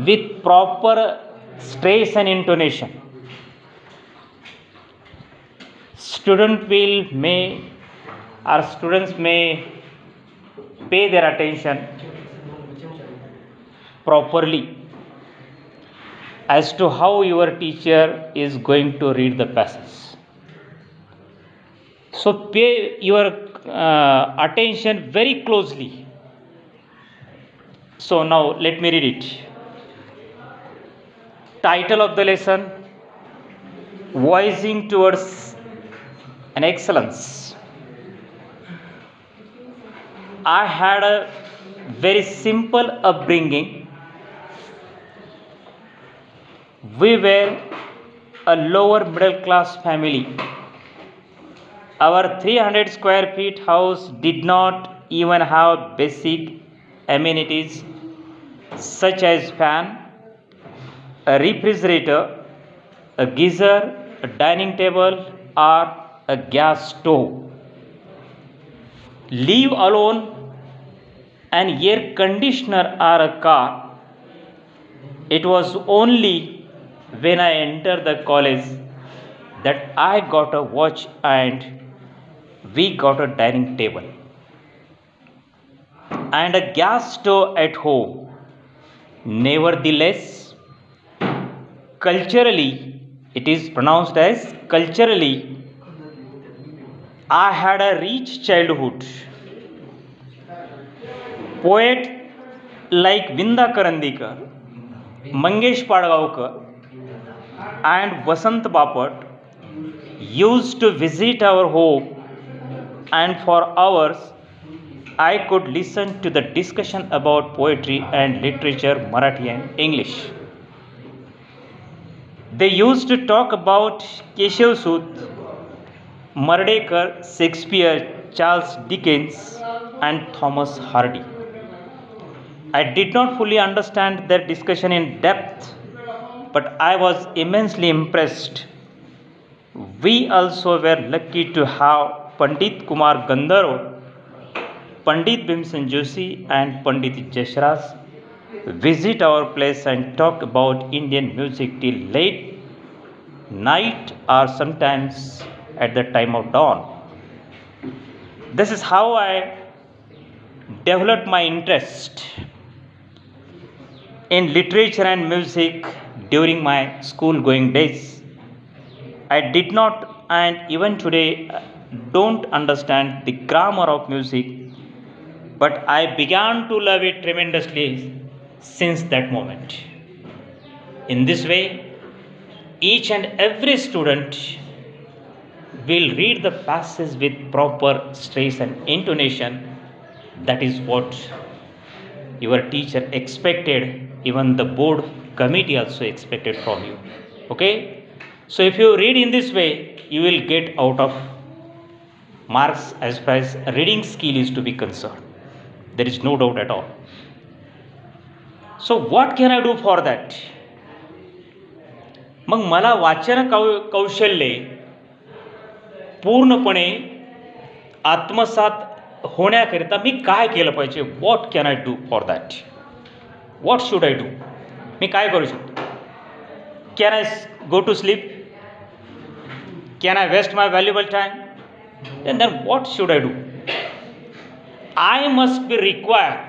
with proper stress and intonation. Students may pay their attention properly as to how your teacher is going to read the passage. So pay your attention very closely. So now let me read it. Title of the lesson: Voicing Towards an Excellence. I had a very simple upbringing. We were a lower middle class family. Our 300 square feet house did not even have basic amenities such as fan, a refrigerator, a geyser, a dining table, or a gas stove. Leave alone an air conditioner or a car. It was only when I entered the college that I got a watch and we got a dining table and a gas stove at home. Nevertheless, culturally, it is pronounced as culturally, I had a rich childhood. Poet like Vinda Karandikar, Mangesh Padgaonkar, and Vasant Bapat used to visit our home, and for hours I could listen to the discussion about poetry and literature, Marathi and English. They used to talk about Keshav Sut, Mardekar, Shakespeare, Charles Dickens, and Thomas Hardy. I did not fully understand their discussion in depth, but I was immensely impressed. We also were lucky to have Pandit Kumar Gandharv, Pandit Bhimsen Joshi, and Pandit Jashraj visit our place and talk about Indian music till late night or sometimes at the time of dawn. This is how I developed my interest in literature and music during my school going days. I did not, and even today don't understand the grammar of music, but I began to love it tremendously since that moment. In this way, each and every student will read the passage with proper stress and intonation. That is what your teacher expected, even the board committee also expected from you. Okay? So if you read in this way, you will get out of marks as far as reading skill is to be concerned. There is no doubt at all. So what can I do for that? मग मला वाचन कौशल्य पूर्णपणे आत्मसात होण्याकरिता मी काय केलं पाहिजे? What can I do for that? What should I do? मी काय करू शकतो? Can I go to sleep? Can I waste my valuable time? And then what should I do? I must be required,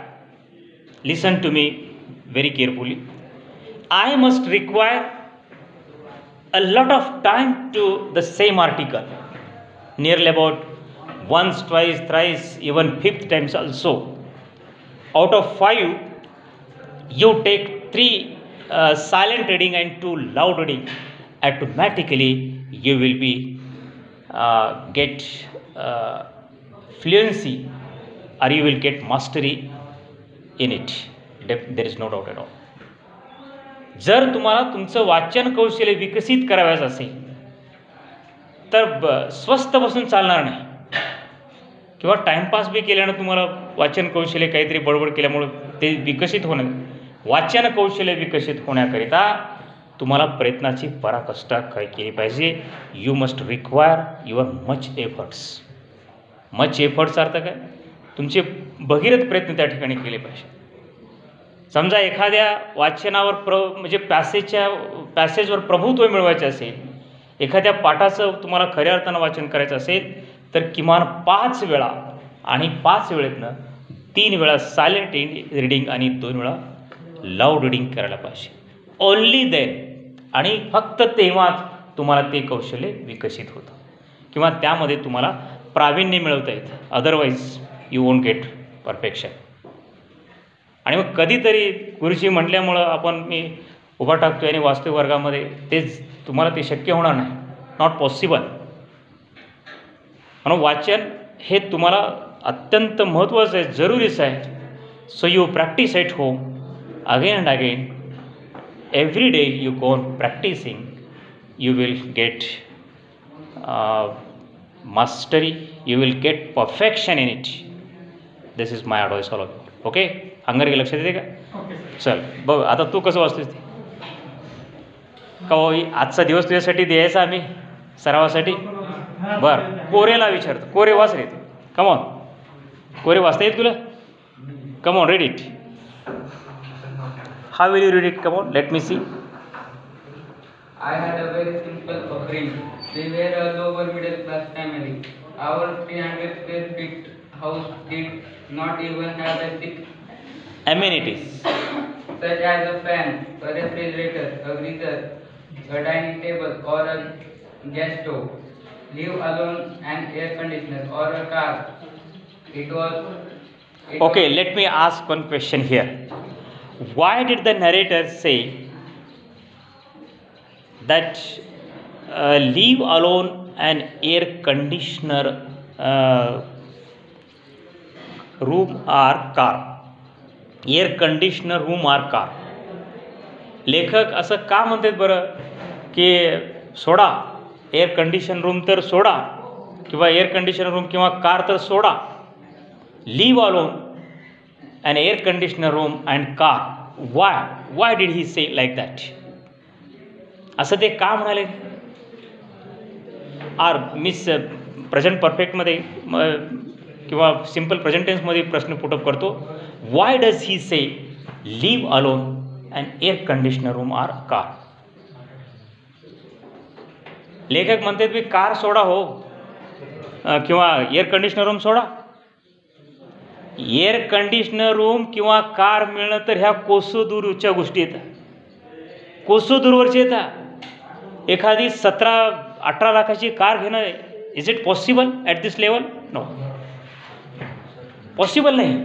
listen to me very carefully, I must require a lot of time to the same article, nearly about once, twice, thrice, even fifth times also. Out of 5, you take 3 silent reading and 2 loud reading, automatically you will be get fluency, or you will get mastery in it. There is no doubt at all. जर तुम्हाला तुमचं वाचन कौशल्य विकसित करावयाचं असेल तर स्वस्थ बसून चालणार नाही, किंवा टाइमपास बी केल्यानं तुम्हाला वाचन कौशल्य काहीतरी बडबड केल्यामुळे ते विकसित होणं. वाचन कौशल्य विकसित होण्याकरिता तुम्हाला प्रयत्नाची पराकाष्ठा केली पाहिजे. You must require your much efforts. Much efforts अर्थ काय? तुमचे भगीरथ प्रयत्न त्या ठिकाणी केले पाहिजे. समजा एखाद्या वाचनावर म्हणजे पॅसेजवर प्रभुत्व मिळवायचं असेल, एखाद्या पाठाचं तुम्हाला खऱ्या अर्थानं वाचन करायचं असेल, तर किमान 5 वेळा आणि 5 वेळेतनं 3 वेळा सायलेंट रिडिंग आणि 2 वेळा लाऊड रिडिंग करायला पाहिजे. ओन्ली देन, आणि फक्त तेव्हाच तुम्हाला ते कौशल्य विकसित होतं किंवा त्यामध्ये तुम्हाला प्रावीण्य मिळवता येतं. Otherwise you won't get perfection. आणि मग कधीतरी गुरुजी म्हटल्यामुळं मी उभा टाकतो आणि वास्तविक वर्गामध्ये तेच तुम्हाला ते शक्य होणार नाही. Not possible. म्हणून वाचन हे तुम्हाला अत्यंत महत्त्वाचं आहे, जरुरीचं आहे. So you practice at home again and again. Every day you go on practicing, you will get mastery, you will get perfection in it. This is my advice all of you. Okay, अंगारकी लक्षात येते का? चल बघ आता तू कसं वाचतोस ते का हो. आजचा दिवस तुझ्यासाठी द्यायचा आम्ही सरावासाठी. बरं, कोरेला विचारतो. कोरे वाच रे. कमॉन, कोरे वाचता येईल तुला? Come on, read it. How will you read it? Come on, let me see. I had a very simple upbringing. We were a lower middle class family. Our 300 square feet house did not even have basic amenities such as a fan, a refrigerator, a geyser, a dining table, or a gas stove, leave alone an air conditioner or a car. It Okay, let me ask one question here. Why did the narrator say that leave alone an air conditioner room or car? Air conditioner room or car. लेखक असं का म्हणतात बरं की सोडा air condition room तर सोडा, किंवा एअर कंडिशनर रूम किंवा कार तर सोडा. Leave alone an air conditioner room and car. Why did he say like that? असं ते का म्हणाले? आर मिस प्रेझेंट परफेक्टमध्ये किंवा सिम्पल प्रेझेंट टेन्समध्ये प्रश्न पुटअप करतो. वाय does he say leave alone and air conditioner room or car? लेखक म्हणतात की कार सोडा हो किंवा एअर कंडिशनर रूम सोडा. एअर कंडिशनर रूम किंवा कार मिळणं तर ह्या कोसोदूरच्या गोष्टी येतात, कोसोदूरवरची येतात. एखादी 17-18 लाखाची कार घेणं, is it possible at this level? No, possible नाही.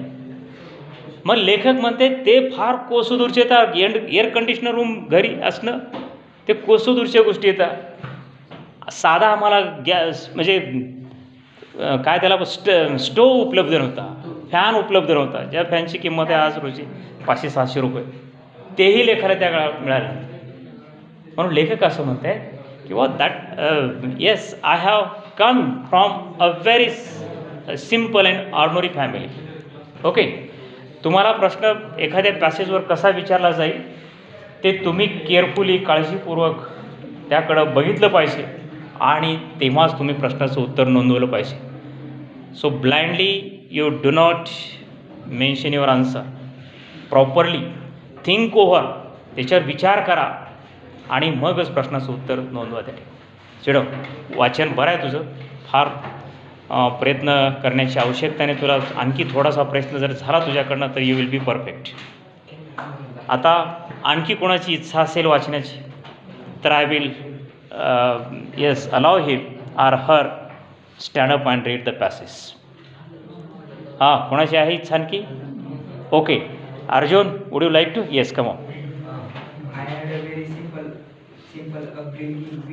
मग लेखक म्हणते ते फार कोसोदूरचे येतात. एअर कंडिशनर रूम घरी असणं ते कोसोदूरच्या गोष्टी येतात. साधा आम्हाला गॅस म्हणजे काय त्याला स्टोव उपलब्ध नव्हता, फॅन उपलब्ध नव्हता, ज्या फॅनची किंमत आहे आज रोजी 500-600 रुपये, तेही लेखाला त्या काळात मिळालं. म्हणून लेखक असं म्हणत आहे किंवा that yes I have come from a very simple and ordinary family. Okay, तुम्हाला प्रश्न एखाद्या पॅसेजवर कसा विचारला जाईल ते तुम्ही केअरफुली काळजीपूर्वक त्याकडं बघितलं पाहिजे आणि तेव्हाच तुम्ही प्रश्नाचं उत्तर नोंदवलं पाहिजे. So blindly you do not mention your answer. Properly think over, त्याच्यावर विचार करा आणि मगच प्रश्नाचं उत्तर नोंदवा. त्या चिडव वाचन बरं आहे तुझं, फार प्रयत्न करण्याची आवश्यकता नाही. तुला आणखी थोडासा प्रयत्न जर झाला तुझ्याकडनं तर यू विल बी परफेक्ट. आता आणखी कोणाची इच्छा असेल वाचण्याची तर I will yes allow him or her stand up and read the passage. हां, कोणाची आहे इच्छा आणखी? Okay, Arjun, would you like to? Yes, come on. I had a very simple upbringing.